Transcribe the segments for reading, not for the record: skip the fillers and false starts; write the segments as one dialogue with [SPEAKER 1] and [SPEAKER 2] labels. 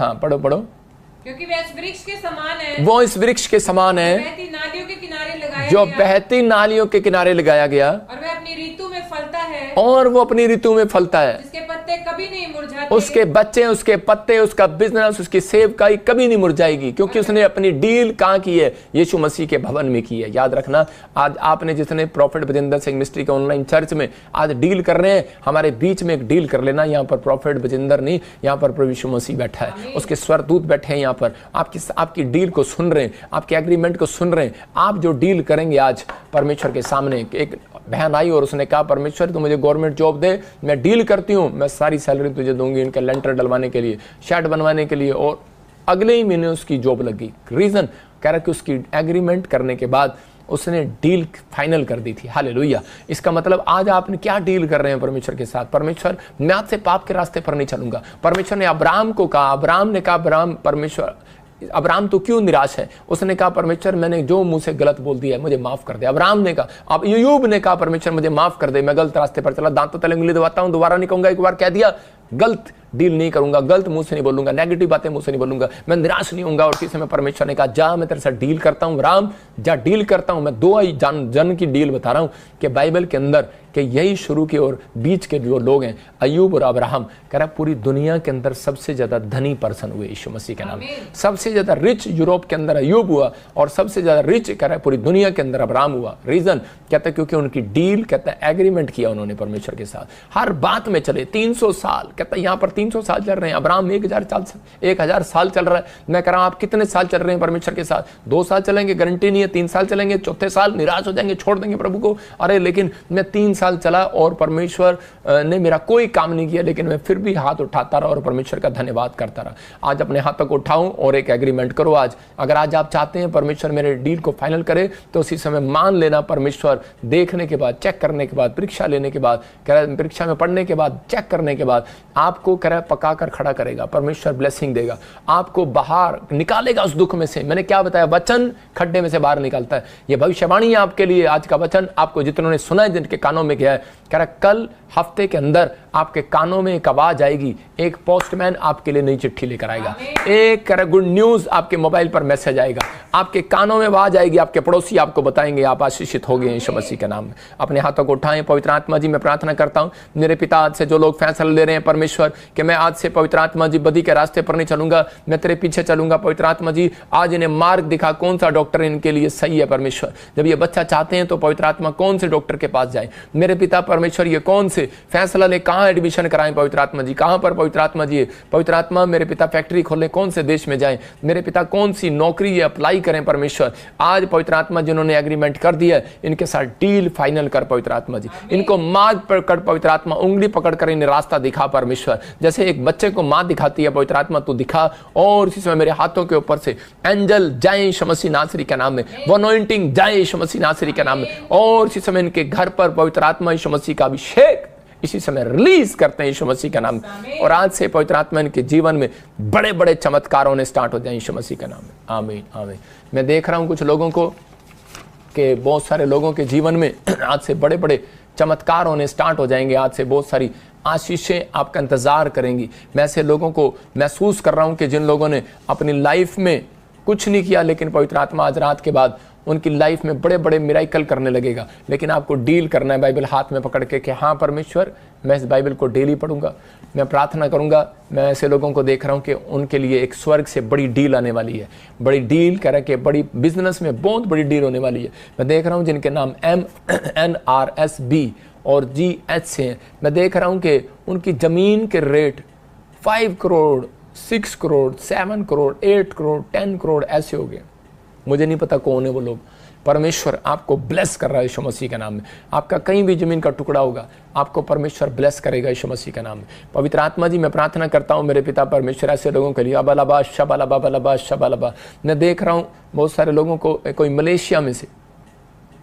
[SPEAKER 1] हाँ पढ़ो पढ़ो।
[SPEAKER 2] क्योंकि वह इस वृक्ष के समान है,
[SPEAKER 1] वो इस वृक्ष के समान है
[SPEAKER 2] बहती नालियों के किनारे लगाया
[SPEAKER 1] जो
[SPEAKER 2] गया,
[SPEAKER 1] बहती नालियों के किनारे लगाया गया,
[SPEAKER 2] और वह अपनी ऋतु में फलता है,
[SPEAKER 1] और वो अपनी ऋतु में फलता है,
[SPEAKER 2] जिसके पत्ते कभी नहीं मुरझाते,
[SPEAKER 1] उसके बच्चे, उसके पत्ते, उसका बिजनेस, उसकी सेवकाई कभी नहीं मुरझाएगी, क्योंकि उसने अपनी डील कहाँ की है? यीशु मसीह के भवन में की है। याद रखना, आज आपने जितने प्रॉफिट बजिंदर सिंह मिस्ट्री के ऑनलाइन चर्च में आज डील कर रहे हैं, हमारे बीच में एक डील कर लेना। यहाँ पर प्रॉफिट बजिंदर नहीं, यहाँ पर प्रभु यीशु मसीह बैठा है, उसके स्वरदूत बैठे हैं यहाँ पर, आपकी डील को सुन रहे हैं, आपके एग्रीमेंट को सुन रहे हैं। आप जो डील करेंगे आज परमेश्वर के सामने, एक बहन आई और उसने कहा परमेश्वर तू मुझे गवर्नमेंट जॉब दे, मैं डील करती हूँ, मैं सारी सैलरी तुझे दूंगी इनके लेंटर डलवाने के लिए, शेड बनवाने के लिए, और अगले ही महीने उसकी जॉब लगी। रीजन कह रहा कि उसकी एग्रीमेंट करने के बाद उसने डील फाइनल कर दी थी। हालेलुया। इसका मतलब आज आपने क्या डील कर रहे हैं परमेश्वर के साथ? परमेश्वर मैं आज से पाप के रास्ते पर नहीं चलूंगा। परमेश्वर ने अब्राहम को कहा, अब्राहम ने कहा अब्राहम परमेश्वर अब्राहम तो क्यों निराश है? उसने कहा परमेश्वर मैंने जो मुंह से गलत बोल दिया है मुझे माफ कर दे। अब्राहम ने कहा, अब अय्यूब ने कहा परमेश्वर मुझे माफ कर दे, मैं गलत रास्ते पर चला, दांतों तले उंगली दबाता हूं, दोबारा नहीं कहूंगा, एक बार कह दिया, गलत डील नहीं करूंगा, गलत मुंह से नहीं बोलूंगा, नेगेटिव बातें मुंह से नहीं बोलूंगा, मैं निराश नहीं होऊंगा। और किसी में परमेश्वर ने कहा जा मैं तेरे साथ डील करता हूं, राम जा डील करता हूं। मैं दो ही जन की डील बता रहा हूं कि बाइबल के अंदर कि यही शुरू के और बीच के जो लोग हैं अय्यूब और अब्राहम, कह रहा पूरी दुनिया के अंदर सबसे ज्यादा धनी पर्सन हुए यीशु मसीह के नाम। सबसे ज्यादा रिच यूरोप के अंदर अय्यूब हुआ और सबसे ज्यादा रिच कह रहा है पूरी दुनिया के अंदर अब्राहम हुआ। रीजन कहता है क्योंकि उनकी डील कहता है एग्रीमेंट किया उन्होंने परमेश्वर के साथ, हर बात में चले। 300 साल कहता है यहाँ पर 300 साल चल रहे हैं, अब्राहम 1000 साल चल रहा है। मैं कह रहा हूं आप कितने साल चल रहे हैं परमेश्वर के साथ? 2 साल चलेंगे गारंटी नहीं है, 3 साल चलेंगे, चौथे साल निराश हो जाएंगे, छोड़ देंगे प्रभु को। अरे लेकिन मैं 3 साल चला और परमेश्वर ने मेरा कोई काम नहीं किया, लेकिन मैं फिर भी हाथ उठाता रहा और परमेश्वर का धन्यवाद करता रहा। आज अपने हाथों को उठाऊं और एक एग्रीमेंट करो आज। अगर आज आप चाहते हैं परमेश्वर मेरे डील को फाइनल करे तो उसी समय मान लेना परमेश्वर देखने के बाद, चेक करने के बाद, परीक्षा लेने के बाद, कह रहा परीक्षा में पढ़ने के बाद, चेक करने के बाद आपको कह रहा पका कर खड़ा करेगा। परमेश्वर ब्लेसिंग देगा, आपको बाहर निकालेगा उस दुख में से। मैंने क्या बताया? वचन खड्डे में से बाहर निकालता है। ये भविष्यवाणी है आपके लिए। आज का वचन आपको जितनों ने सुना है, जिनके कानों में गया है, कह रहा कल हफ्ते के अंदर आपके कानों में एक आवाज आएगी, एक पोस्टमैन आपके लिए नई चिट्ठी लेकर आएगा, एक कह रहा गुड न्यूज आपके मोबाइल पर मैसेज आएगा, आपके कानों में आवाज आएगी, आपके पड़ोसी आपको बताएंगे आप आशीषित हो गए यीशु मसीह के नाम में। अपने हाथों को उठाएं। पवित्र आत्मा जी मैं प्रार्थना करता हूं मेरे पिता, आज से जो लोग फैसला ले रहे हैं परमेश्वर कि मैं आज से पवित्र आत्मा जी बदी के रास्ते पर नहीं चलूंगा, मैं तेरे पीछे चलूंगा। पवित्र आत्मा जी आज इन्हें मार्ग दिखा, कौन सा डॉक्टर इनके लिए सही है परमेश्वर। जब ये बच्चा चाहते हैं तो पवित्र आत्मा कौन से डॉक्टर के पास जाए मेरे पिता परमेश्वर, ये कौन से फैसला ले, कहां एडमिशन कराएं पवित्र आत्मा जी, कहां पर पवित्र आत्मा जी। पवित्र आत्मा मेरे पिता फैक्ट्री खोले, कौन से देश में जाएं मेरे पिता, कौन सी नौकरी ये अप्लाई करें परमेश्वर। आज पवित्र आत्मा जिन्होंने एग्रीमेंट कर दिया इनके साथ डील फाइनल कर पवित्र आत्मा जी, इनको मार्ग पकड़ पवित्र आत्मा, उंगली पकड़ कर इन्हें रास्ता दिखा परमेश्वर। जैसे एक बच्चे को मां दिखाती है पवित्र आत्मा तू दिखा, और इसी समय मेरे हाथों के ऊपर से एंजल जाए यीशु मसीह नासरी के नाम में, वो अनॉइंटिंग जाए यीशु मसीह नासरी के नाम में, और इसी समय इनके घर पर पवित्र आत्मा यीशु मसीह का अभिषेक इसी समय रिलीज करते हैं यीशु मसीह का नाम में। और आज से पवित्र आत्मा इनके जीवन में बड़े बड़े चमत्कार होने स्टार्ट हो जाए यीशु मसीह का नाम में। आमीन आमीन। मैं देख रहा हूं कुछ लोगों को कि बहुत सारे लोगों के जीवन में आज से बड़े बड़े चमत्कार होने स्टार्ट हो जाएंगे। आज से बहुत सारी आशीषें आपका इंतजार करेंगी। मैं ऐसे लोगों को महसूस कर रहा हूं कि जिन लोगों ने अपनी लाइफ में कुछ नहीं किया, लेकिन पवित्र आत्मा आज रात के बाद उनकी लाइफ में बड़े बड़े मिराकल करने लगेगा। लेकिन आपको डील करना है बाइबल हाथ में पकड़ के कि हाँ परमेश्वर मैं इस बाइबल को डेली पढ़ूंगा, मैं प्रार्थना करूंगा। मैं ऐसे लोगों को देख रहा हूं कि उनके लिए एक स्वर्ग से बड़ी डील आने वाली है, बड़ी डील कह रहा है कि बड़ी बिजनेस में बहुत बड़ी डील होने वाली है। मैं देख रहा हूं जिनके नाम MNRSB और GH से हैं। मैं देख रहा हूं कि उनकी ज़मीन के रेट 5 करोड़ 6 करोड़ 7 करोड़ 8 करोड़ 10 करोड़ ऐसे हो गए। मुझे नहीं पता कौन है वो लोग। परमेश्वर आपको ब्लेस कर रहा है यीशु मसीह के नाम में। आपका कहीं भी जमीन का टुकड़ा होगा आपको परमेश्वर ब्लेस करेगा यीशु मसीह के नाम में। पवित्र आत्मा जी मैं प्रार्थना करता हूँ मेरे पिता परमेश्वर ऐसे लोगों के लिए अबलबा शबलबा बलबा शबलबा। मैं देख रहा हूँ बहुत सारे लोगों को, कोई मलेशिया में से,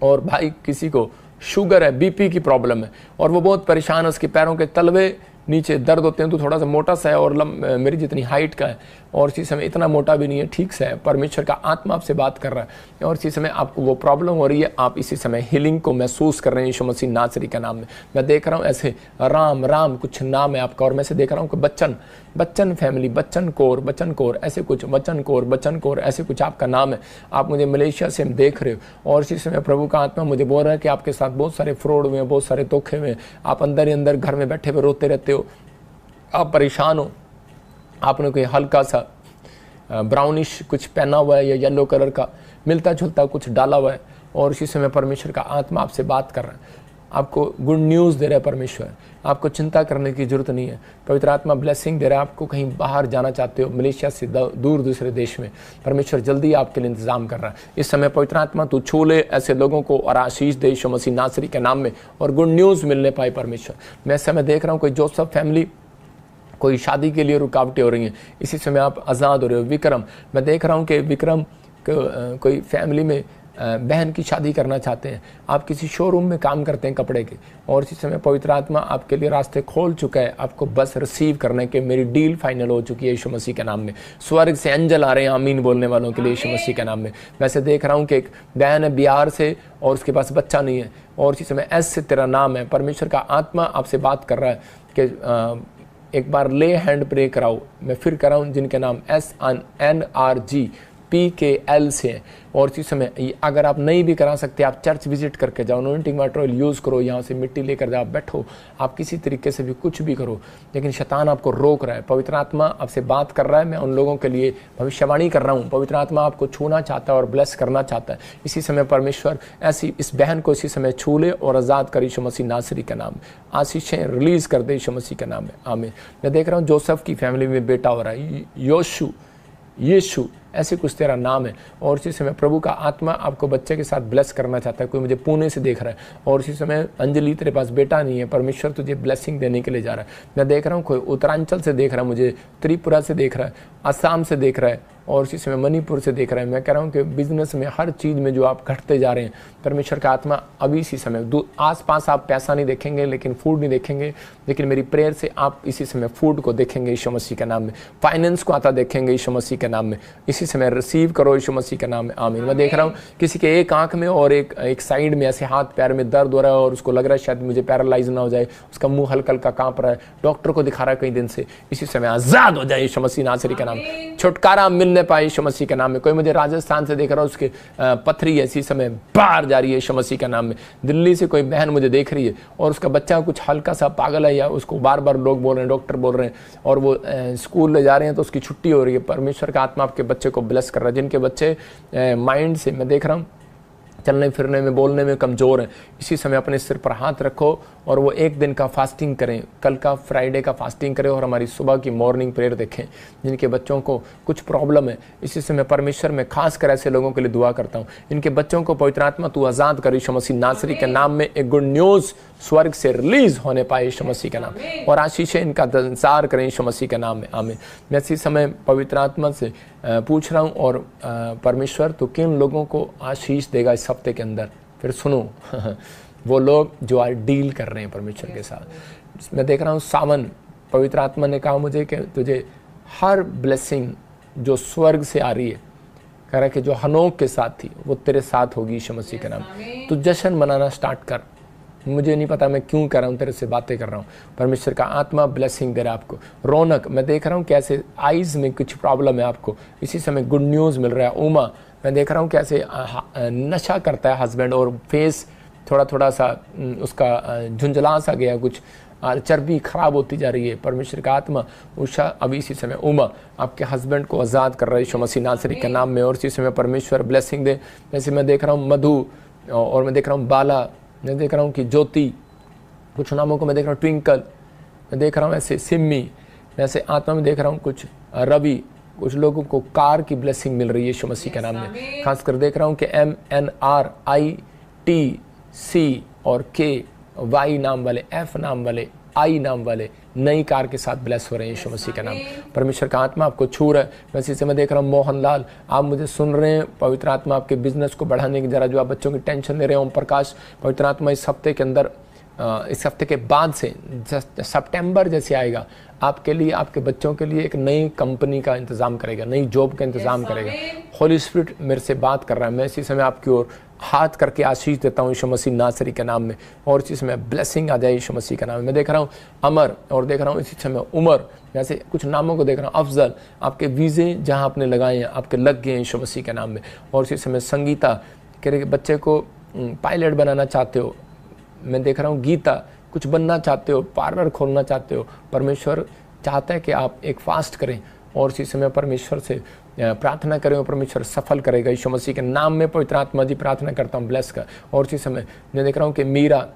[SPEAKER 1] और भाई किसी को शुगर है, BP की प्रॉब्लम है और वो बहुत परेशान है, उसके पैरों के तलवे नीचे दर्द होते हैं तो थोड़ा सा मोटा सा है और मेरी जितनी हाइट का है, और इसी समय इतना मोटा भी नहीं है, ठीक सा है। परमेश्वर का आत्मा आपसे बात कर रहा है और इसी समय आपको वो प्रॉब्लम हो रही है, आप इसी समय हीलिंग को महसूस कर रहे हैं यीशु मसीह नासरी का नाम में। मैं देख रहा हूँ ऐसे राम कुछ नाम है आपका, और मैं से देख रहा हूँ कि बच्चन फैमिली, बच्चन कौर ऐसे कुछ, बच्चन कौर ऐसे कुछ आपका नाम है। आप मुझे मलेशिया से देख रहे हो और इसी समय प्रभु का आत्मा मुझे बोल रहा है कि आपके साथ बहुत सारे फ्रॉड हुए हैं, बहुत सारे धोखे हुए हैं, आप अंदर ही अंदर घर में बैठे हुए रोते रहते हो, आप परेशान हो, आपने कोई हल्का सा ब्राउनिश कुछ पहना हुआ है या येलो कलर का मिलता जुलता कुछ डाला हुआ है, और इसी समय परमेश्वर का आत्मा आपसे बात कर रहा है, आपको गुड न्यूज़ दे रहा है परमेश्वर, आपको चिंता करने की जरूरत नहीं है। पवित्र आत्मा ब्लेसिंग दे रहा है, आपको कहीं बाहर जाना चाहते हो मलेशिया से दूर दूसरे देश में, परमेश्वर जल्दी आपके लिए इंतजाम कर रहा है। इस समय पवित्र आत्मा तू छू ले ऐसे लोगों को और आशीष दे यीशु मसीह नासरी के नाम में, और गुड न्यूज़ मिलने पाए परमेश्वर। मैं इस समय देख रहा हूँ कोई जोसेफ फैमिली, कोई शादी के लिए रुकावटें हो रही हैं, इसी समय आप आज़ाद हो रहे हो। विक्रम, मैं देख रहा हूँ कि विक्रम कोई फैमिली में बहन की शादी करना चाहते हैं, आप किसी शोरूम में काम करते हैं कपड़े के, और इसी समय पवित्र आत्मा आपके लिए रास्ते खोल चुका है, आपको बस रिसीव करने के मेरी डील फाइनल हो चुकी है यीशु मसीह के नाम में। स्वर्ग से एंजल आ रहे हैं आमीन बोलने वालों के लिए यीशु मसीह के नाम में। वैसे देख रहा हूँ कि एक बहन है बिहार से और उसके पास बच्चा नहीं है, और इसी समय एस से तेरा नाम है। परमेश्वर का आत्मा आपसे बात कर रहा है कि एक बार ले हैंड प्रे कराओ। मैं फिर कराऊँ जिनके नाम SNRGPKL से हैं, और इसी समय अगर आप नहीं भी करा सकते आप चर्च विजिट करके जाओ, अनॉइंटिंग वाटर ऑयल यूज़ करो, यहाँ से मिट्टी लेकर जाओ, बैठो, आप किसी तरीके से भी कुछ भी करो, लेकिन शैतान आपको रोक रहा है। पवित्र आत्मा आपसे बात कर रहा है, मैं उन लोगों के लिए भविष्यवाणी कर रहा हूँ। पवित्र आत्मा आपको छूना चाहता है और ब्लेस करना चाहता है। इसी समय परमेश्वर ऐसी इस बहन को इसी समय छू ले और आज़ाद कर यीशु मसीह नासरी का नाम में, आशीषें रिलीज़ कर दे यीशु मसीह के नाम में आमीन। मैं देख रहा हूँ जोसेफ की फैमिली में बेटा हो रहा है, यीशु ऐसे कुछ तेरा नाम है, और इसी समय प्रभु का आत्मा आपको बच्चे के साथ ब्लेस करना चाहता है। कोई मुझे पुणे से देख रहा है, और इसी समय अंजलि तेरे पास बेटा नहीं है, परमेश्वर तुझे ब्लेसिंग देने के लिए जा रहा है। मैं देख रहा हूँ कोई उत्तरांचल से देख रहा है, मुझे त्रिपुरा से देख रहा है, असम से देख रहा है, और इसी समय मणिपुर से देख रहा है। मैं कह रहा हूँ कि बिजनेस में हर चीज़ में जो आप घटते जा रहे हैं, परमेश्वर का आत्मा अभी इसी समय आस पास आप पैसा नहीं देखेंगे, लेकिन फूड नहीं देखेंगे, लेकिन मेरी प्रेयर से आप इसी समय फूड को देखेंगे यीशु मसीह के नाम में, फाइनेंस को आता देखेंगे यीशु मसीह के नाम में। इसी समय रिसीव करो यीशु मसीह के नाम में आमीन। मैं देख रहा हूँ किसी के एक आंख में और एक साइड में ऐसे हाथ पैर में दर्द हो रहा है, और उसको लग रहा है शायद मुझे पैरालाइज ना हो जाए, उसका मुंह हल्का हल्का कांप रहा है, डॉक्टर को दिखा रहा है कई दिन से। इसी समय आजाद हो जाए यीशु मसीह नासरी के नाम, छुटकारा मिलने पाए यीशु मसीह के नाम में। कोई मुझे राजस्थान से देख रहा है, उसके पथरी इसी समय बाहर जा रही है यीशु मसीह के नाम में। दिल्ली से कोई बहन मुझे देख रही है और उसका बच्चा कुछ हल्का सा पागल है, या उसको बार बार लोग बोल रहे हैं, डॉक्टर बोल रहे हैं, और वो स्कूल ले जा रहे हैं तो उसकी छुट्टी हो रही है। परमेश्वर का आत्मा आपके बच्चे को ब्लेस कर रहा है। जिनके बच्चे माइंड से मैं देख रहा हूँ चलने फिरने में बोलने में कमज़ोर हैं, इसी समय अपने सिर पर हाथ रखो और वो एक दिन का फास्टिंग करें, कल का फ्राइडे का फास्टिंग करें, और हमारी सुबह की मॉर्निंग प्रेयर देखें। जिनके बच्चों को कुछ प्रॉब्लम है, इसी समय परमेश्वर में खास कर ऐसे लोगों के लिए दुआ करता हूँ। इनके बच्चों को पवित्र आत्मा तू आज़ाद कर यीशु मसीह नासरी के नाम में। एक गुड न्यूज़ स्वर्ग से रिलीज होने पाए यीशु मसीह के नाम, और आशीषें इनका संसार करें यीशु मसीह के नाम में आमीन। मैं इसी समय पवित्र आत्मा से पूछ रहा हूँ, और परमेश्वर तो किन लोगों को आशीष देगा इस हफ्ते के अंदर, फिर सुनो वो लोग जो आज डील कर रहे हैं परमेश्वर के साथ। मैं देख रहा हूँ सावन, पवित्र आत्मा ने कहा मुझे कि तुझे हर ब्लेसिंग जो स्वर्ग से आ रही है, कह रहा है कि जो हनोक के साथ थी वो तेरे साथ होगी यीशु मसीह के नाम। तू जश्न मनाना स्टार्ट कर। मुझे नहीं पता मैं क्यों कर रहा हूँ, तेरे से बातें कर रहा हूँ। परमेश्वर का आत्मा ब्लेसिंग दे रहा है आपको। रौनक, मैं देख रहा हूँ कैसे आइज में कुछ प्रॉब्लम है आपको, इसी समय गुड न्यूज़ मिल रहा है। उमा, मैं देख रहा हूँ कैसे नशा करता है हस्बैंड, और फेस थोड़ा सा उसका झुंझला सा गया, कुछ चर्बी खराब होती जा रही है। परमेश्वर का आत्मा उषा अभी इसी समय उमा आपके हस्बैंड को आज़ाद कर रहा है यीशु मसीह नासरी के नाम में, और इसी समय परमेश्वर ब्लेसिंग दे। जैसे मैं देख रहा हूँ मधु, और मैं देख रहा हूँ बाला, मैं देख रहा हूँ कि ज्योति, कुछ नामों को मैं देख रहा हूँ ट्विंकल, मैं देख रहा हूँ ऐसे सिम्मी, वैसे आत्मा में देख रहा हूँ कुछ रवि, कुछ लोगों को कार की ब्लेसिंग मिल रही है यीशु मसीह के नाम में। खासकर देख रहा हूँ कि MNRITC और KY नाम वाले, F नाम वाले, I नाम वाले नई कार के साथ ब्लेस हो रहे हैं यीशु मसीह का नाम। परमेश्वर का आत्मा आपको छू रहा है। वैसे से मैं देख रहा हूँ मोहनलाल, आप मुझे सुन रहे हैं। पवित्र आत्मा आपके बिजनेस को बढ़ाने की, जरा जो आप बच्चों की टेंशन ले रहे हैं, ओम प्रकाश, पवित्र आत्मा इस हफ्ते के अंदर इस हफ्ते के बाद से सितंबर जैसे आएगा, आपके लिए, आपके बच्चों के लिए एक नई कंपनी का इंतज़ाम करेगा, नई जॉब का इंतज़ाम करेगा। होली स्पिरिट मेरे से बात कर रहा है। मैं इसी समय आपकी ओर हाथ करके आशीष देता हूँ यीशु मसीह नासरी के नाम में, और इसी समय ब्लेसिंग आ जाए यीशु मसीह के नाम में। मैं देख रहा हूँ अमर, और देख रहा हूँ इसी समय उमर, जैसे कुछ नामों को देख रहा हूँ। अफजल, आपके वीज़े जहाँ आपने लगाए हैं आपके लग गए हैं यीशु मसीह के नाम में। और इसी समय संगीता, के बच्चे को पायलट बनाना चाहते हो। मैं देख रहा हूँ गीता, कुछ बनना चाहते हो, पार्लर खोलना चाहते हो। परमेश्वर चाहता है कि आप एक फास्ट करें और इसी समय परमेश्वर से प्रार्थना करें और परमेश्वर सफल करेगा यीशु मसीह के नाम में। पवित्र आत्मा जी प्रार्थना करता हूँ ब्लेस कर। और इसी समय मैं देख रहा हूँ कि मीरा,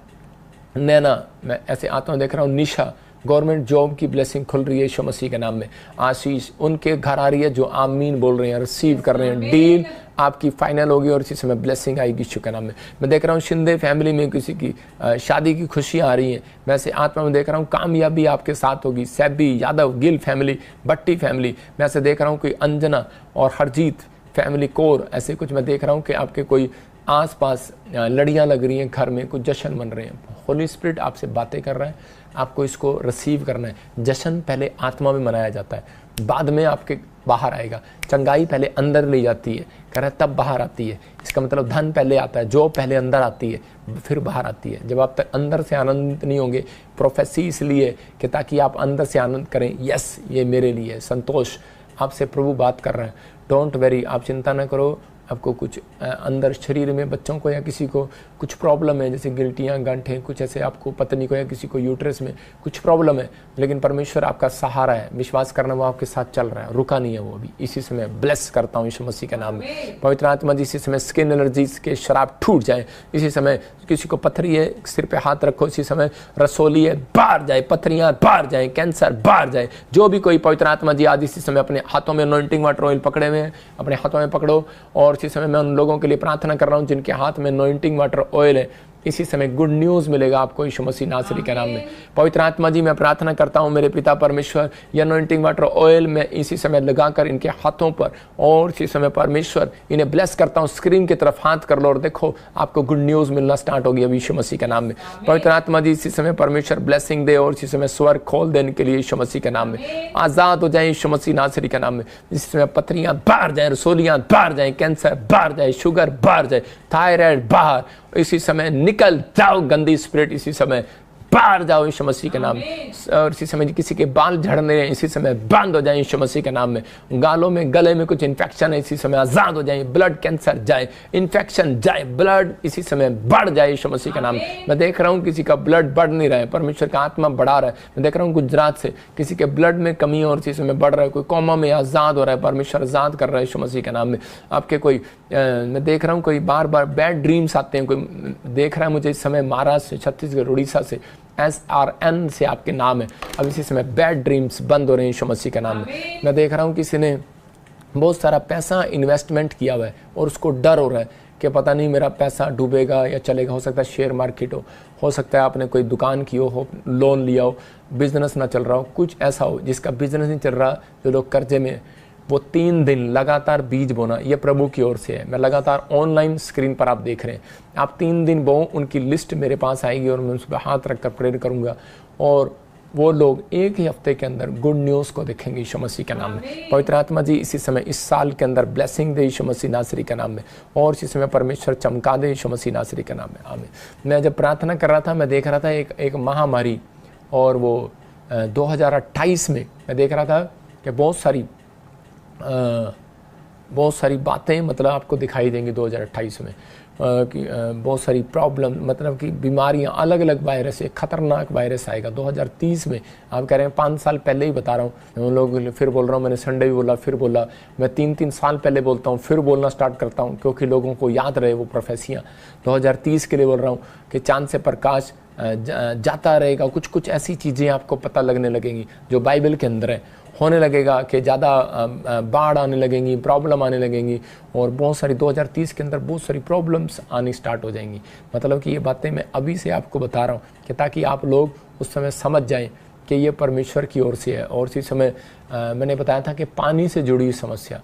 [SPEAKER 1] नैना, मैं ऐसे आता हूँ, देख रहा हूँ निशा, गवर्नमेंट जॉब की ब्लेसिंग खुल रही है यीशु मसीह के नाम में। आशीष उनके घर आ रही है जो आमीन बोल रहे हैं, रिसीव कर रहे हैं। डील आपकी फाइनल होगी और इसी समय ब्लेसिंग आएगी यीशु के नाम में। मैं देख रहा हूँ शिंदे फैमिली में किसी की शादी की खुशियाँ आ रही हैं। वैसे आत्मा में देख रहा हूँ कामयाबी आपके साथ होगी। सैबी, यादव, गिल फैमिली, भट्टी फैमिली, मैं ऐसे देख रहा हूँ कोई अंजना और हरजीत फैमिली कोर, ऐसे कुछ मैं देख रहा हूँ कि आपके कोई आसपास लड़ियाँ लग रही हैं, घर में कुछ जश्न बन रहे हैं। होली स्पिरिट आपसे बातें कर रहा है, आपको इसको रिसीव करना है। जश्न पहले आत्मा में मनाया जाता है, बाद में आपके बाहर आएगा। चंगाई पहले अंदर ले जाती है, कह रहा है तब बाहर आती है। इसका मतलब धन पहले आता है, जो पहले अंदर आती है फिर बाहर आती है। जब आप तक अंदर से आनंदित नहीं होंगे, प्रोफेसी इसलिए कि ताकि आप अंदर से आनंद करें। यस, ये मेरे लिए संतोष, आपसे प्रभु बात कर रहे हैं। डोंट वेरी, आप चिंता ना करो। आपको कुछ अंदर शरीर में बच्चों को या किसी को कुछ प्रॉब्लम है, जैसे गिल्टियाँ, गांठें, कुछ ऐसे आपको पत्नी को या किसी को यूट्रस में कुछ प्रॉब्लम है, लेकिन परमेश्वर आपका सहारा है। विश्वास करना, वो आपके साथ चल रहा है, रुका नहीं है वो अभी। इसी समय ब्लेस करता हूँ यीशु मसीह के नाम में। पवित्र आत्मा जी, इसी समय स्किन एलर्जी के शराब टूट जाए। इसी समय किसी को पथरी है, सिर पे हाथ रखो, इसी समय रसोली है, बाहर जाए, पथरियाँ बाहर जाए, कैंसर बाहर जाए। जो भी कोई पवित्र आत्मा जी आज इसी समय अपने हाथों में अनॉइंटिंग वाटर ऑयल पकड़े हुए हैं, अपने हाथों में पकड़ो। और इसी समय मैं उन लोगों के लिए प्रार्थना कर रहा हूं जिनके हाथ में अनॉइंटिंग वाटर ऑयल है। इसी समय गुड न्यूज़ मिलेगा आपको यीशु मसीह नासरी के नाम में। पवित्र आत्मा जी, मैं प्रार्थना करता हूं मेरे पिता परमेश्वर, ये अनॉइंटिंग वाटर ऑयल मैं इसी समय लगाकर इनके हाथों पर, और इसी समय परमेश्वर इन्हें ब्लेस करता हूं। स्क्रीन की तरफ हाथ कर लो और देखो आपको गुड न्यूज़ मिलना स्टार्ट होगी अभी यीशु मसीह के नाम में। पवित्र आत्मा जी, इसी समय परमेश्वर ब्लेसिंग दे और इसी समय स्वर खोल देने के लिए यीशु मसीह के नाम में। आज़ाद हो जाए यीशु मसीह नासरी के नाम में। इसी समय पथरियाँ बाहर जाए, रसोलियाँ बाहर जाए, कैंसर बाहर जाए, शुगर बाहर जाए, थायराइड बाहर। इसी समय निकल जाओ गंदी स्पिरिट, इसी समय बाहर जाओ यीशु मसीह के नाम में। और इसी समय किसी के बाल झड़ने हैं, इसी समय बंद हो जाए यीशु मसीह के नाम में। गालों में, गले में कुछ इन्फेक्शन है, इसी समय आजाद हो जाए। ब्लड कैंसर जाए, इन्फेक्शन जाए, ब्लड इसी समय बढ़ जाए यीशु मसीह के नाम में। मैं देख रहा हूँ किसी का ब्लड बढ़ नहीं रहा है, परमेश्वर का आत्मा बढ़ा रहा है। मैं देख रहा हूँ गुजरात से किसी के ब्लड में कमी है और इसी समय बढ़ रहा है। कोई कोमा में आजाद हो रहा है, परमेश्वर आजाद कर रहा है यीशु मसीह के नाम में। आपके कोई मैं देख रहा हूँ कोई बार बार बैड ड्रीम्स आते हैं। कोई देख रहा है मुझे इस समय महाराष्ट्र से, छत्तीसगढ़, उड़ीसा से, SRN से आपके नाम है। अब इसी समय बैड ड्रीम्स बंद हो रहे हैं यीशु मसीह के नाम में। मैं देख रहा हूँ किसी ने बहुत सारा पैसा इन्वेस्टमेंट किया हुआ है और उसको डर हो रहा है कि पता नहीं मेरा पैसा डूबेगा या चलेगा। हो सकता है शेयर मार्केट हो सकता है आपने कोई दुकान की हो, लोन लिया हो, बिजनेस ना चल रहा हो, कुछ ऐसा हो जिसका बिजनेस नहीं चल रहा, जो लोग कर्जे में, वो 3 दिन लगातार बीज बोना, ये प्रभु की ओर से है। मैं लगातार ऑनलाइन स्क्रीन पर आप देख रहे हैं, आप 3 दिन बो, उनकी लिस्ट मेरे पास आएगी और मैं उस पर हाथ रखकर प्रेयर करूंगा और वो लोग एक ही हफ्ते के अंदर गुड न्यूज़ को देखेंगे यीशु मसीह के नाम में। पवित्र आत्मा जी, इसी समय इस साल के अंदर ब्लेसिंग दे यीशु मसीह नासरी के नाम में, और इसी समय परमेश्वर चमका दे यीशु मसीह नासरी के नाम में। आमीन। मैं जब प्रार्थना कर रहा था, मैं देख रहा था एक महामारी, और वो 2028 में मैं देख रहा था कि बहुत सारी बातें मतलब आपको दिखाई देंगी 2028 में, कि बहुत सारी प्रॉब्लम, मतलब कि बीमारियां, अलग अलग वायरस, एक खतरनाक वायरस आएगा 2030 में। आप कह रहे हैं 5 साल पहले ही बता रहा हूँ, मैं उन लोगों के लिए फिर बोल रहा हूँ। मैंने संडे भी बोला, फिर बोला, मैं 3-3 साल पहले बोलता हूँ, फिर बोलना स्टार्ट करता हूँ क्योंकि लोगों को याद रहे वो प्रोफेसियाँ। 2030 के लिए बोल रहा हूँ कि चांद से प्रकाश जाता रहेगा, कुछ ऐसी चीज़ें आपको पता लगने लगेंगी जो बाइबल के अंदर है। होने लगेगा कि ज़्यादा बाढ़ आने लगेंगी, प्रॉब्लम आने लगेंगी, और बहुत सारी 2030 के अंदर बहुत सारी प्रॉब्लम्स आनी स्टार्ट हो जाएंगी। मतलब कि ये बातें मैं अभी से आपको बता रहा हूँ कि ताकि आप लोग उस समय समझ जाएं कि ये परमेश्वर की ओर से है। और इसी समय मैंने बताया था कि पानी से जुड़ी समस्या,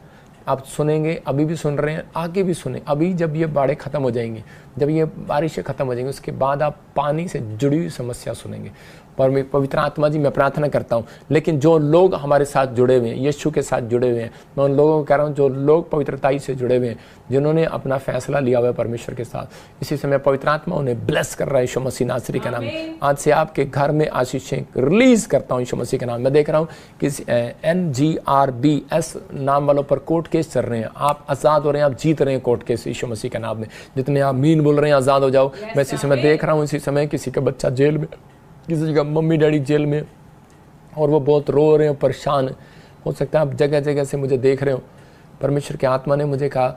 [SPEAKER 1] आप सुनेंगे, अभी भी सुन रहे हैं, आगे भी सुने। अभी जब ये बाढ़ें ख़त्म हो जाएंगी, जब ये बारिशें ख़त्म हो जाएंगी, उसके बाद आप पानी से जुड़ी हुई समस्या सुनेंगे। पर मैं पवित्र आत्मा जी, मैं प्रार्थना करता हूँ, लेकिन जो लोग हमारे साथ जुड़े हुए हैं, यीशु के साथ जुड़े हुए हैं, मैं उन लोगों को कह रहा हूँ जो लोग पवित्रताई से जुड़े हुए हैं, जिन्होंने अपना फैसला लिया हुआ है परमेश्वर के साथ, इसी समय पवित्र आत्मा उन्हें ब्लेस कर रहा है यीशु मसीह नासरी के नाम में। आज से आपके घर में आशीषें रिलीज करता हूँ यीशु मसीह के नाम में। मैं देख रहा हूँ कि NGRBS नाम वालों पर कोर्ट केस चल रहे हैं, आप आज़ाद हो रहे हैं, आप जीत रहे हैं कोर्ट केस यीशु मसीह के नाम में। जितने आप मीन बोल रहे हैं आज़ाद हो जाओ। मैं इसी समय देख रहा हूँ, इसी समय किसी का बच्चा जेल में, किसी का मम्मी डैडी जेल में, और वो बहुत रो रहे हो, परेशान। हो सकता है आप जगह जगह से मुझे देख रहे हो। परमेश्वर के आत्मा ने मुझे कहा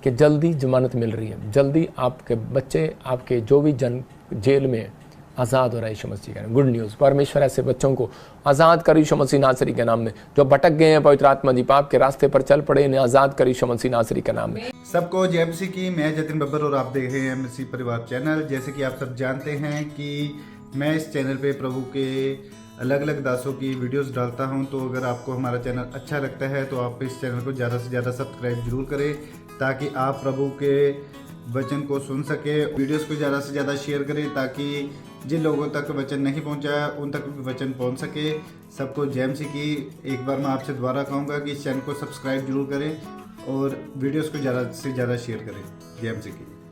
[SPEAKER 1] कि जल्दी जमानत मिल रही है, जल्दी आपके बच्चे, आपके जो भी जन जेल में आज़ाद हो रहा है यीशु मसीह का नाम। गुड न्यूज़, परमेश्वर ऐसे बच्चों को आज़ाद कर यीशु मसीह नासरी के नाम में। जो भटक गए हैं, पवित्र आत्मा जी पाप के रास्ते पर चल पड़े, इन्हें आज़ाद कर यीशु मसीह नासरी के नाम में।
[SPEAKER 3] सबको जय मसीह की। मैं जतिन बब्बर और आप देख रहे हैं मसीह परिवार चैनल। जैसे कि आप सब जानते हैं कि मैं इस चैनल पे प्रभु के अलग अलग दासों की वीडियोस डालता हूं, तो अगर आपको हमारा चैनल अच्छा लगता है तो आप इस चैनल को ज़्यादा से ज़्यादा सब्सक्राइब जरूर करें, ताकि आप प्रभु के वचन को सुन सके। वीडियोस को ज़्यादा से ज़्यादा शेयर करें, ताकि जिन लोगों तक वचन नहीं पहुंचा उन तक भी वचन पहुंच सके। सबको जय मसीह की। एक बार मैं आपसे दोबारा कहूँगा कि इस चैनल को सब्सक्राइब जरूर करें और वीडियोस को ज़्यादा से ज़्यादा शेयर करें। जय मसीह की।